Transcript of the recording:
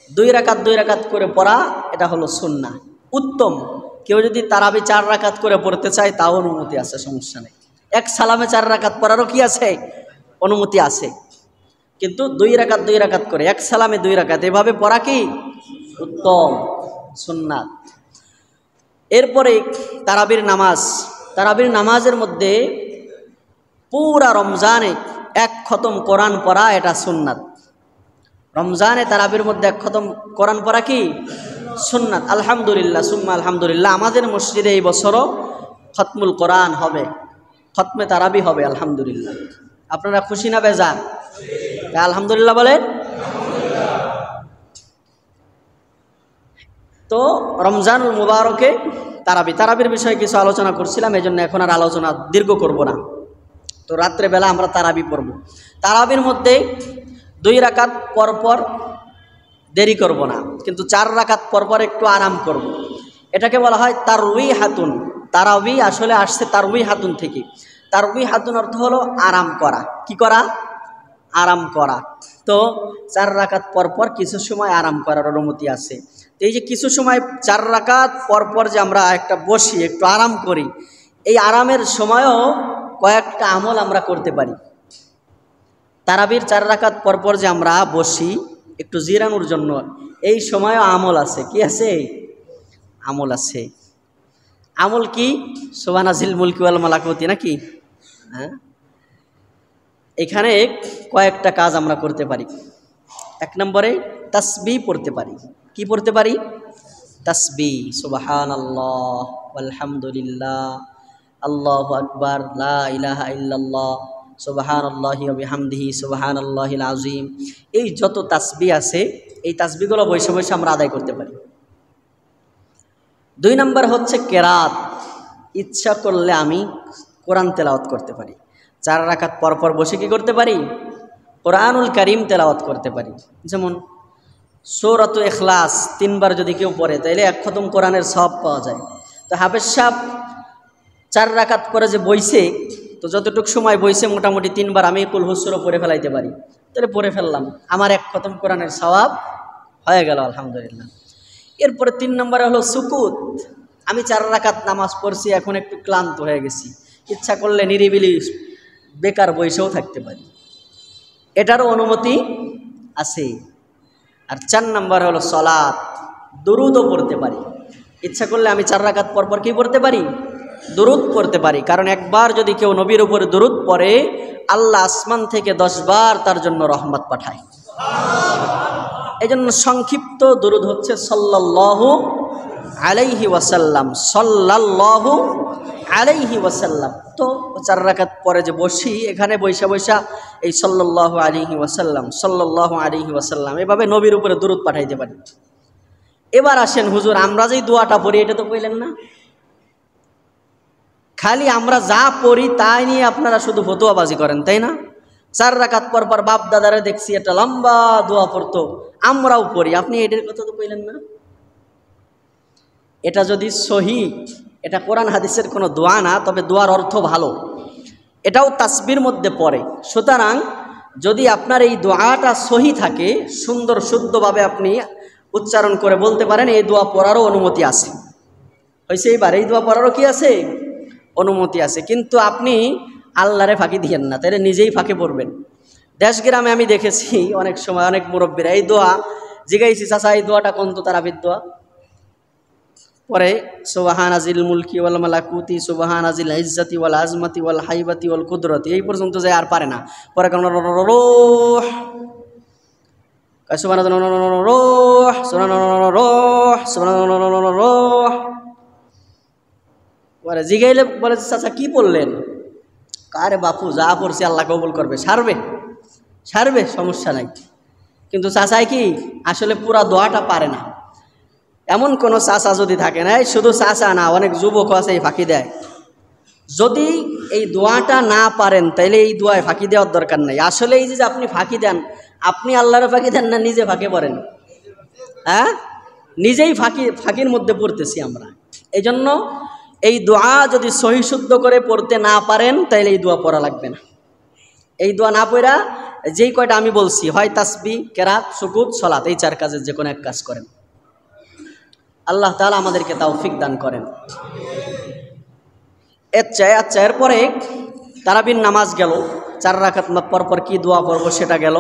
2 রাকাত করে পড়া এটা হলো সুন্নাহ, উত্তম। কেউ যদি তারাবি 4 রাকাত করে পড়তে চায় তাও অনুমতি আছে, সমস্যা নেই। এক সালামে 4 রাকাত পড়ারও কি আছে, অনুমতি আছে। কিন্তু 2 রাকাত করে এক সালামে 2 রাকাত এভাবে পড়া কি উত্তম, সুন্নাত। এরপরে তারাবির নামাজ। তারাবির নামাজের মধ্যে পুরা রমজানে 1 খতম কোরআন পড়া এটা সুন্নাত। রমজানে তারাবির মধ্যে 1 খতম কোরআন পড়া কি সুন্নাত। আলহামদুলিল্লাহ সুম্মা আলহামদুলিল্লাহ, আমাদের মসজিদে এই বছরও খতমুল কোরআন হবে, খতমে তারাবি হবে আলহামদুলিল্লাহ। আপনারা খুশি না বেজার? আলহামদুলিল্লাহ বলেন। তো রমজানুল মুবারকে তারাবির বিষয়ে কিছু আলোচনা করছিলাম, এই জন্য এখন আর আলোচনা দীর্ঘ করব না। তো রাত্রেবেলা আমরা তারাবি পড়ব। তারাবির মধ্যে 2 রাকাত পরপর দেরি করব না, কিন্তু 4 রাকাত পরপর একটু আরাম করব। এটাকে বলা হয় তারউই হাতুন। তারাবি আসলে আসছে তারউই হাতুন থেকে। তারউই হাতুন অর্থ হলো আরাম করা। কি করা? আরাম করা। তো 4 রাকাত পরপর কিছু সময় আরাম করার অনুমতি আছে। তো এই যে কিছু সময় 4 রাকাত পরপর যে আমরা একটা বসি, একটু আরাম করি, এই আরামের সময়ও কয়েকটা আমল আমরা করতে পারি। তারাবির 4 রাকাত পরপর যে আমরা বসি একটু জিরানোর জন্য, এই সময়ও আমল আছে। কি আছে? আমল আছে। আমল কি? সুবহানাজিল মুলকি ওয়াল মালাকুতি নাকি? হ্যাঁ, এখানে কয়েকটা কাজ আমরা করতে পারি। 1 নম্বরে তাসবিহ পড়তে পারি। কি পড়তে পারি? তাসবিহ। সুবহানাল্লাহ আলহামদুলিল্লাহ আল্লাহু আকবার লা ইলাহা ইল্লাল্লাহ সুবহানাল্লাহি ওয়া বিহামদিহি সুবহানাল্লাহিল আযীম। এই যত তাসবিহ আছে এই তাসবিহগুলো বসে বসে আমরা আদায় করতে পারি। 2 নম্বর হচ্ছে কেরাত। ইচ্ছা করলে আমি কোরআন তেলাওয়াত করতে পারি। 4 রাকাত পরপর বসে কি করতে পারি? কোরআনুল কারীম তেলাওয়াত করতে পারি। যেমন সূরাতুল ইখলাস 3 বার যদি কেউ পড়ে তাহলে 1 খতম কোরআনের সওয়াব পাওয়া যায়। তো হাফেজ সাহেব 4 রাকাত করে যে বইছে, তো যতটুকু সময় বইছে মোটামুটি 3 বার আমি কুল হুসুরও পড়ে ফেলাইতে পারি, তাহলে পড়ে ফেললাম, আমার 1 খতম কোরআনের সওয়াব হয়ে গেল আলহামদুলিল্লাহ। এরপরে 3 নম্বরে হলো সুকুত। আমি 4 রাকাত নামাজ পড়ছি, এখন একটু ক্লান্ত হয়ে গেছি, ইচ্ছা করলে নিরিবিলি বেকার বসেও থাকতে পারি, এটারও অনুমতি আছে। আর 4 নম্বর হলো সালাত। দুরুদও পড়তে পারি। ইচ্ছা করলে আমি 4 রাকাত পরপর কি পড়তে পারি? দুরুদ পড়তে পারি। কারণ একবার যদি কেউ নবীর উপরে দুরুদ পড়ে, আল্লাহ আসমান থেকে 10 বার তার জন্য রহমত পাঠায়। এই জন্য সংক্ষিপ্ত দুরুদ হচ্ছে সাল্লাল্লাহু আলাইহি ওয়াসাল্লাম, সাল্লাল্লাহু আলাইহি ওয়াসাল্লাম। তো 4 রাকাত পরে যে বসি, এখানে বৈশা বৈশা এই সাল্লাল্লাহু আলাইহি ওয়াসাল্লাম, সাল্লাল্লাহু আলাইহি ওয়াসাল্লাম এভাবে নবীর উপরে দুরুদ পাঠাইতে পারি। এবার আসেন হুজুর, আমরা যেই দোয়াটা পড়ি এটা তো কইলেন না। খালি আমরা যা পড়ি তাই নিয়ে আপনারা শুধু ফতোয়াবাজি করেন, তাই না? 4 রাকাত পরপর বাপ দাদারে দেখছি একটা লম্বা দোয়া পড়তো, আমরাও পড়ি, আপনি এটার কথা তো কইলেন না। এটা যদি সহি, এটা কোরআন হাদিসের কোনো দোয়া না, তবে দোয়ার অর্থ ভালো, এটাও তাসবির মধ্যে পড়ে। সুতরাং যদি আপনার এই দোয়াটা সহি থাকে, সুন্দর শুদ্ধভাবে আপনি উচ্চারণ করে বলতে পারেন, এই দোয়া পড়ারও অনুমতি আছে। হয়েছে এইবার এই দোয়া পড়ারও কি আছে? অনুমতি আছে। কিন্তু আপনি আল্লাহরে ফাঁকি দিয়েন না, তাহলে নিজেই ফাঁকে পড়বেন। দেশ গ্রামে আমি দেখেছি অনেক সময় অনেক মুরব্বীরা এই দোয়া জিগাইছি, চাচা এই দোয়াটা কোন তো তারাবির দোয়া, পরে সুবহানাজিল মুলকি ওয়াল মালাকুতি সুবহানাজিল ইজ্জতি ওয়াল আজমতি ওয়াল হাইবাতি ওয়াল কুদরতি, এই পর্যন্ত যায় আর পারে না। পরে কেমন রোহ পরে জিগাইলে বলে চাচা কি বললেন? আরে বাপু যা পড়ছি আল্লাহ কবুল করবে, সারবে সমস্যা নাই। কিন্তু চাচাই কি আসলে পুরা দোয়াটা পারে না। এমন কোনো চাচা যদি থাকে না, শুধু চাচা না, অনেক যুবক আছে এই ফাঁকি দেয়। যদি এই দোয়াটা না পারেন তাইলে এই দোয়ায় ফাঁকি দেওয়ার দরকার নাই। আসলে এই যে আপনি ফাঁকি দেন, আপনি আল্লাহরে ফাঁকি দেন না নিজে ফাঁকে পড়েন? হ্যাঁ, নিজেই ফাঁকির মধ্যে পড়তেছি আমরা। এই জন্য এই দোয়া যদি সহি শুদ্ধ করে পড়তে না পারেন তাইলে এই দোয়া পড়া লাগবে না। এই দোয়া না পড়া যেই কয়টা আমি বলছি, হয় তাসবিহ, কেরাত, সুকুত, সলাত, এই 4 কাজের যে কোনো এক কাজ করেন। আল্লাহ তাআলা আমাদেরকে তৌফিক দান করেন। আচ্ছা, এরপরে তারাবির নামাজ গেল, 4 রাকাত পর পর কি দোয়া পড়ব সেটা গেল।